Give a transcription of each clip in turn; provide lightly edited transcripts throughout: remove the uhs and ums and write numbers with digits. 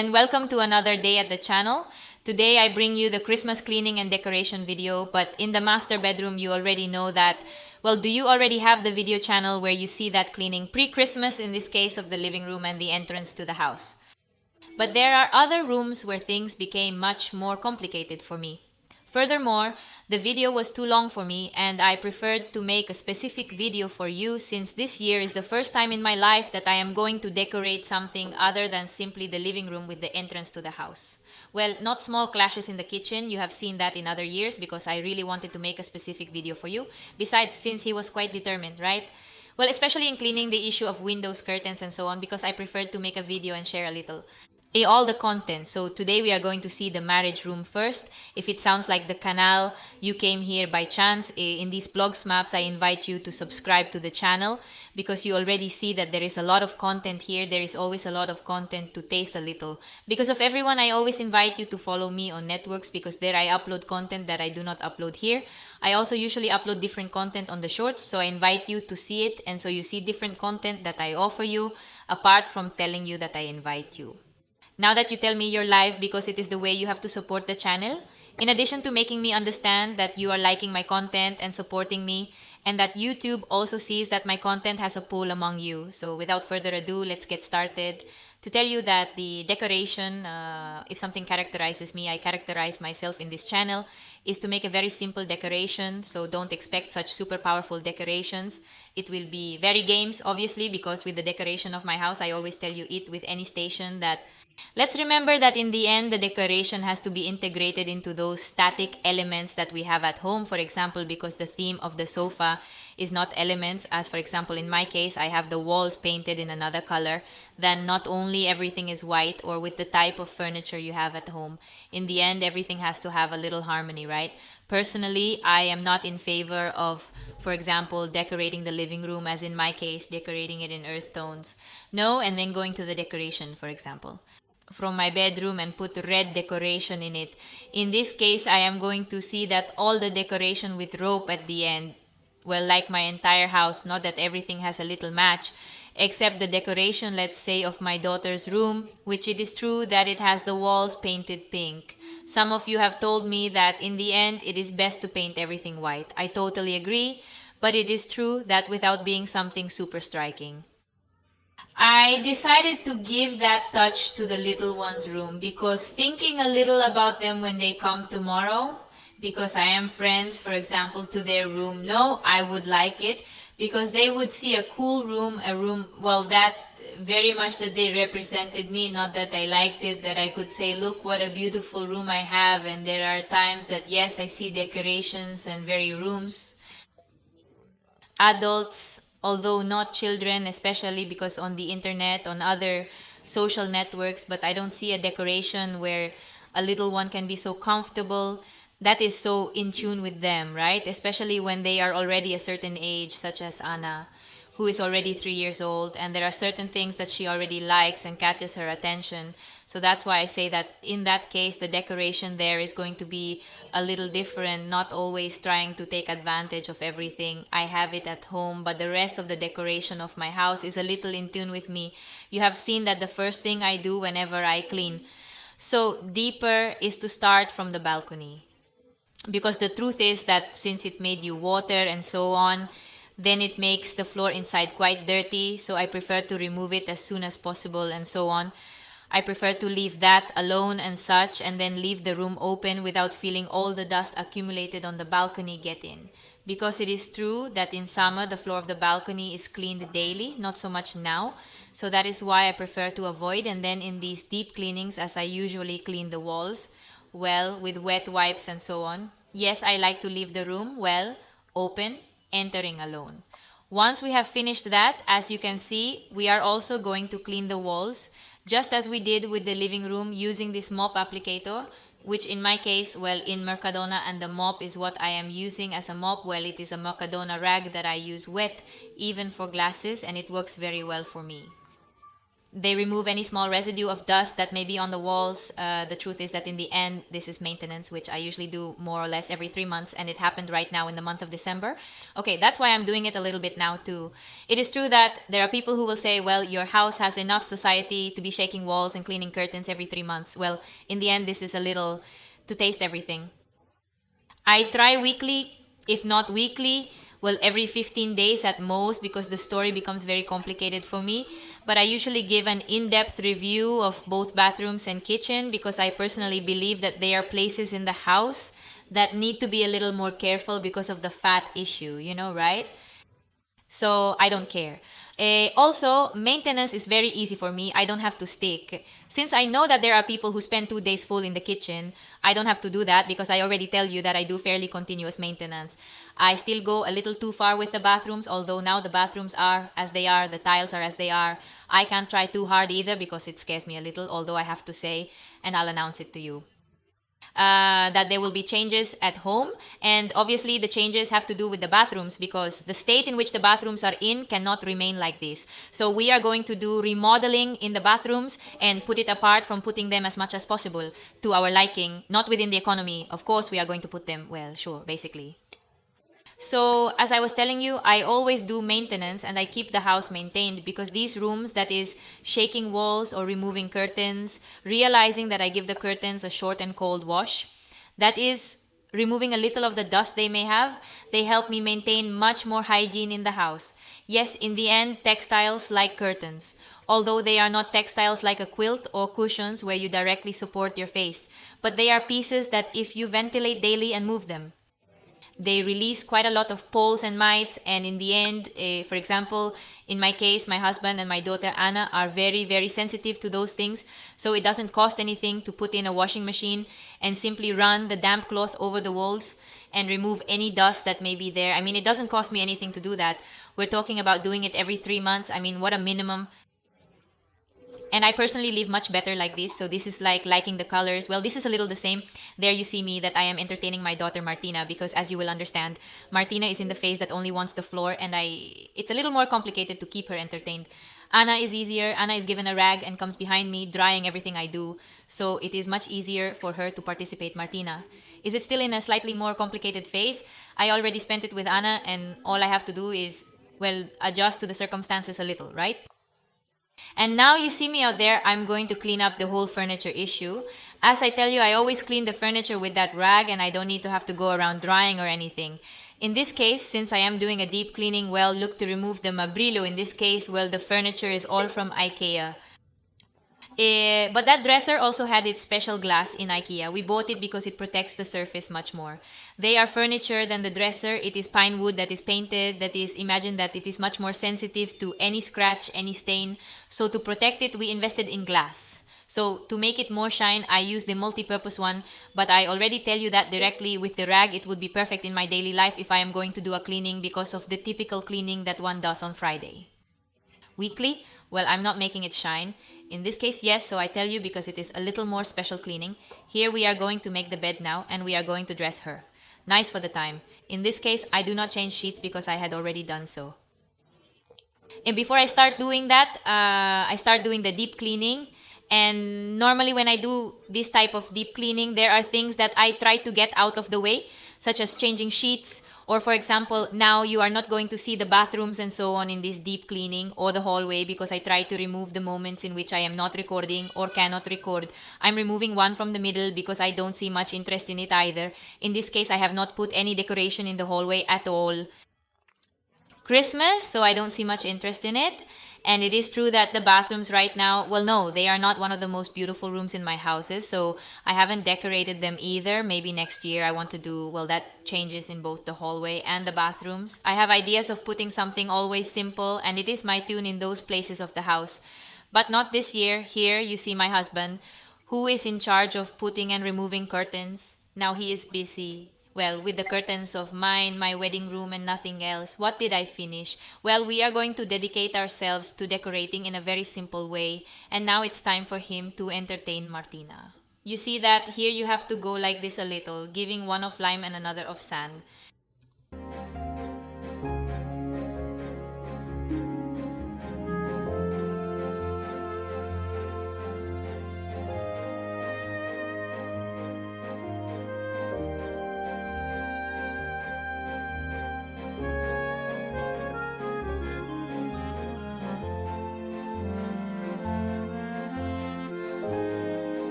and welcome to another day at the channel. Today I bring you the Christmas cleaning and decoration video, but in the master bedroom you already know that. Well, do you already have the video channel where you see that cleaning pre-Christmas, in this case of the living room and the entrance to the house? But there are other rooms where things became much more complicated for me. Furthermore, the video was too long for me and I preferred to make a specific video for you, since this year is the first time in my life that I am going to decorate something other than simply the living room with the entrance to the house. Well, not small clashes in the kitchen, you have seen that in other years because I really wanted to make a specific video for you. Besides, since he was quite determined, right? Well, especially in cleaning the issue of windows, curtains, and so on, because I preferred to make a video and share a little. All the content. So today we are going to see the marriage room first. If it sounds like the canal, you came here by chance. In these blogs maps, I invite you to subscribe to the channel because you already see that there is a lot of content here. There is always a lot of content to taste a little. Because of everyone, I always invite you to follow me on networks because there I upload content that I do not upload here. I also usually upload different content on the shorts, so I invite you to see it, and so you see different content that I offer you apart from telling you that I invite you. Now that you tell me you're live because it is the way you have to support the channel, in addition to making me understand that you are liking my content and supporting me, and that YouTube also sees that my content has a pull among you. So without further ado, let's get started. To tell you that the decoration, if something characterizes me, I characterize myself in this channel, is to make a very simple decoration. So don't expect such super powerful decorations. It will be very games, obviously, because with the decoration of my house, I always tell you it with any station that let's remember that in the end, the decoration has to be integrated into those static elements that we have at home. For example, because the theme of the sofa is not elements, as for example, in my case, I have the walls painted in another color, then not only everything is white or with the type of furniture you have at home. In the end, everything has to have a little harmony, right? Personally, I am not in favor of, for example, decorating the living room, as in my case, decorating it in earth tones. No, and then going to the decoration, for example, from my bedroom and put red decoration in it. In this case, I am going to see that all the decoration with rope at the end, well, like my entire house, not that everything has a little match, except the decoration, let's say, of my daughter's room, which it is true that it has the walls painted pink. Some of you have told me that in the end, it is best to paint everything white. I totally agree, but it is true that without being something super striking. I decided to give that touch to the little one's room because thinking a little about them when they come tomorrow, because I am friends, for example, to their room. No, I would like it because they would see a cool room, a room, well, that very much that they represented me, not that I liked it, that I could say, look what a beautiful room I have. And there are times that, yes, I see decorations and very rooms. Adults, although not children, especially because on the internet, on other social networks, but I don't see a decoration where a little one can be so comfortable, that is so in tune with them, right? Especially when they are already a certain age, such as Anna, who is already 3 years old, and there are certain things that she already likes and catches her attention. So that's why I say that in that case, the decoration there is going to be a little different, not always trying to take advantage of everything. I have it at home, but the rest of the decoration of my house is a little in tune with me. You have seen that the first thing I do whenever I clean. So deeper is to start from the balcony. Because the truth is that since it made you water and so on, then it makes the floor inside quite dirty, so I prefer to remove it as soon as possible and so on. I prefer to leave that alone and such, and then leave the room open without feeling all the dust accumulated on the balcony get in. Because it is true that in summer the floor of the balcony is cleaned daily, not so much now, so that is why I prefer to avoid. And then in these deep cleanings, as I usually clean the walls, well, with wet wipes and so on, yes, I like to leave the room, well, open, entering alone. Once we have finished that, as you can see, we are also going to clean the walls, just as we did with the living room using this mop applicator, which in my case, well, in Mercadona, and the mop is what I am using as a mop. Well, it is a Mercadona rag that I use wet, even for glasses, and it works very well for me. They remove any small residue of dust that may be on the walls. The truth is that in the end, this is maintenance, which I usually do more or less every 3 months, and it happened right now in the month of December. Okay, that's why I'm doing it a little bit now too. It is true that there are people who will say, well, your house has enough society to be shaking walls and cleaning curtains every 3 months. Well, in the end, this is a little to taste everything. I try weekly, if not weekly, well, every 15 days at most, because the story becomes very complicated for me. But I usually give an in depth review of both bathrooms and kitchen because I personally believe that they are places in the house that need to be a little more careful because of the fat issue, right? So I don't care. Also, maintenance is very easy for me. I don't have to stick. Since I know that there are people who spend 2 days full in the kitchen, I don't have to do that because I already tell you that I do fairly continuous maintenance. I still go a little too far with the bathrooms, although now the bathrooms are as they are, the tiles are as they are. I can't try too hard either because it scares me a little, although I have to say, and I'll announce it to you that there will be changes at home. And obviously, the changes have to do with the bathrooms because the state in which the bathrooms are in cannot remain like this. So, we are going to do remodeling in the bathrooms and put it apart from putting them as much as possible to our liking, not within the economy. Of course, we are going to put them, well, sure, basically. So, as I was telling you, I always do maintenance and I keep the house maintained because these rooms, that is, shaking walls or removing curtains, realizing that I give the curtains a short and cold wash, that is, removing a little of the dust they may have, they help me maintain much more hygiene in the house. Yes, in the end, textiles like curtains, although they are not textiles like a quilt or cushions where you directly support your face, but they are pieces that if you ventilate daily and move them, they release quite a lot of poles and mites, and in the end, for example, in my case, my husband and my daughter Anna are very, very sensitive to those things, so it doesn't cost anything to put in a washing machine and simply run the damp cloth over the walls and remove any dust that may be there. I mean, it doesn't cost me anything to do that. We're talking about doing it every 3 months. I mean, what a minimum. And I personally live much better like this. So this is like liking the colors. Well, this is a little the same. There you see me that I am entertaining my daughter Martina because as you will understand, Martina is in the phase that only wants the floor and it's a little more complicated to keep her entertained. Anna is easier. Anna is given a rag and comes behind me drying everything I do. So it is much easier for her to participate. Martina, is it still in a slightly more complicated phase? I already spent it with Anna and all I have to do is, well, adjust to the circumstances a little, right? And now you see me out there, I'm going to clean up the whole furniture issue. As I tell you, I always clean the furniture with that rag and I don't need to have to go around drying or anything. In this case, since I am doing a deep cleaning, well, look to remove the mabrilo. In this case, well, the furniture is all from IKEA. But that dresser also had its special glass in IKEA. We bought it because it protects the surface much more. They are furniture than the dresser. It is pine wood that is painted. That is, imagine that it is much more sensitive to any scratch, any stain. So to protect it, we invested in glass. So to make it more shine, I used the multi-purpose one. But I already tell you that directly with the rag, it would be perfect in my daily life if I am going to do a cleaning because of the typical cleaning that one does on Friday. Weekly? Well, I'm not making it shine. In this case, yes, so I tell you because it is a little more special cleaning. Here we are going to make the bed now and we are going to dress her. Nice for the time. In this case, I do not change sheets because I had already done so. And before I start doing that, I start doing the deep cleaning. And normally when I do this type of deep cleaning, there are things that I try to get out of the way, such as changing sheets. Or for example, now you are not going to see the bathrooms and so on in this deep cleaning or the hallway because I try to remove the moments in which I am not recording or cannot record. I'm removing one from the middle because I don't see much interest in it either. In this case, I have not put any decoration in the hallway at all. Christmas, so I don't see much interest in it. And it is true that the bathrooms right now, well, no, they are not one of the most beautiful rooms in my houses, so I haven't decorated them either. Maybe next year I want to do, well, that changes in both the hallway and the bathrooms. I have ideas of putting something always simple, and it is my tune in those places of the house. But not this year. Here you see my husband, who is in charge of putting and removing curtains. Now he is busy. Well, with the curtains of mine, my wedding room, and nothing else. What did I finish? Well, we are going to dedicate ourselves to decorating in a very simple way. And now it's time for him to entertain Martina. You see that here you have to go like this a little, giving one of lime and another of sand.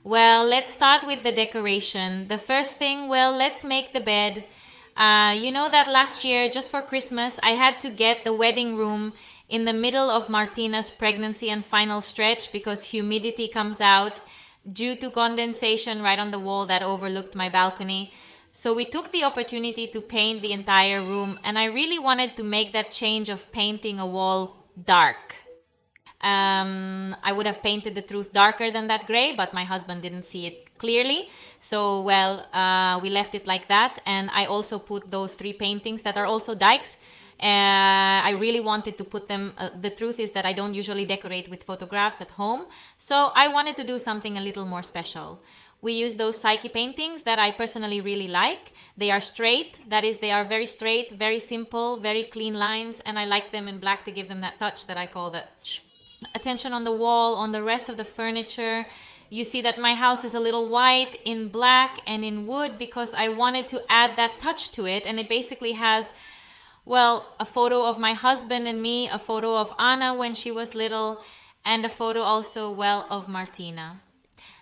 Well, let's start with the decoration. The first thing, well, let's make the bed. You know that last year, just for Christmas, I had to get the wedding room in the middle of Martina's pregnancy and final stretch because humidity comes out due to condensation right on the wall that overlooked my balcony. So we took the opportunity to paint the entire room, and I really wanted to make that change of painting a wall dark. I would have painted the truth darker than that gray, but my husband didn't see it clearly. So, well, we left it like that. And I also put those 3 paintings that are also dykes. I really wanted to put them. The truth is that I don't usually decorate with photographs at home. So I wanted to do something a little more special. We use those Psyche paintings that I personally really like. They are straight. That is, they are very straight, very simple, very clean lines. And I like them in black to give them that touch that I call the attention on the wall, on the rest of the furniture. You see that my house is a little white in black and in wood because I wanted to add that touch to it. And it basically has, well, a photo of my husband and me, a photo of Anna when she was little, and a photo also, well, of Martina.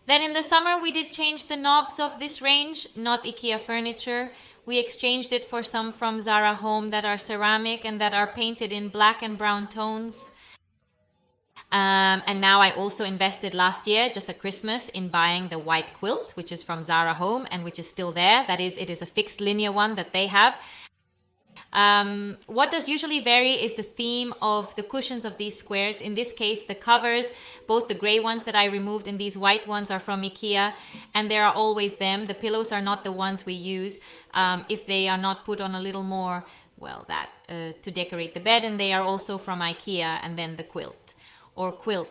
Then in the summer, we did change the knobs of this range, not IKEA furniture. We exchanged it for some from Zara Home that are ceramic and that are painted in black and brown tones. And now I also invested last year, just at Christmas, in buying the white quilt, which is from Zara Home and which is still there. That is, it is a fixed linear one that they have. What does usually vary is the theme of the cushions of these squares. In this case, the covers, both the gray ones that I removed and these white ones are from IKEA, and there are always them. The pillows are not the ones we use if they are not put on a little more, well, to decorate the bed, and they are also from IKEA, and then the quilt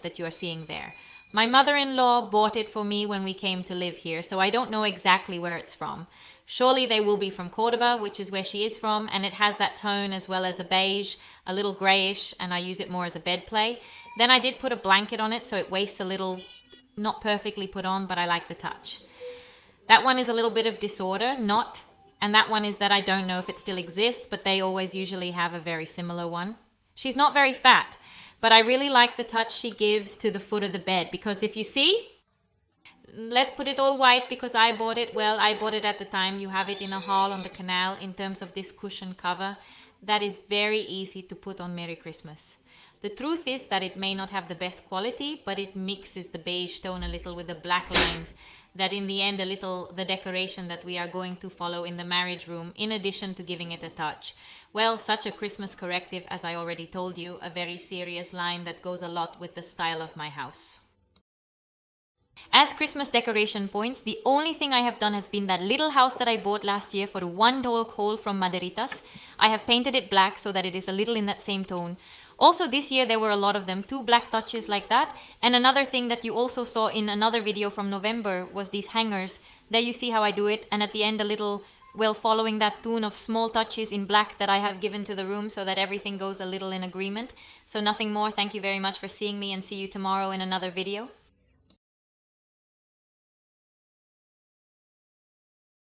that you are seeing there. My mother-in-law bought it for me when we came to live here, so I don't know exactly where it's from. Surely they will be from Cordoba, which is where she is from, and it has that tone as well as a beige, a little grayish, and I use it more as a bed play. Then I did put a blanket on it, so it wastes a little, not perfectly put on, but I like the touch. That one is a little bit of disorder, not, and that one is that I don't know if it still exists, but they always usually have a very similar one. She's not very fat, but I really like the touch she gives to the foot of the bed, because if you see, let's put it all white because I bought it. Well, I bought it at the time. You have it in a haul on the canal in terms of this cushion cover. That is very easy to put on Merry Christmas. The truth is that it may not have the best quality, but it mixes the beige tone a little with the black lines. That in the end, the decoration that we are going to follow in the marriage room, in addition to giving it a touch. Well, such a Christmas corrective, as I already told you, a very serious line that goes a lot with the style of my house. As Christmas decoration points, the only thing I have done has been that little house that I bought last year for $1 hole from Maderitas. I have painted it black so that it is a little in that same tone. Also this year there were a lot of them, 2 black touches like that. And another thing that you also saw in another video from November was these hangers. There you see how I do it, and at the end a little, well, following that tune of small touches in black that I have given to the room so that everything goes a little in agreement. So nothing more. Thank you very much for seeing me, and see you tomorrow in another video.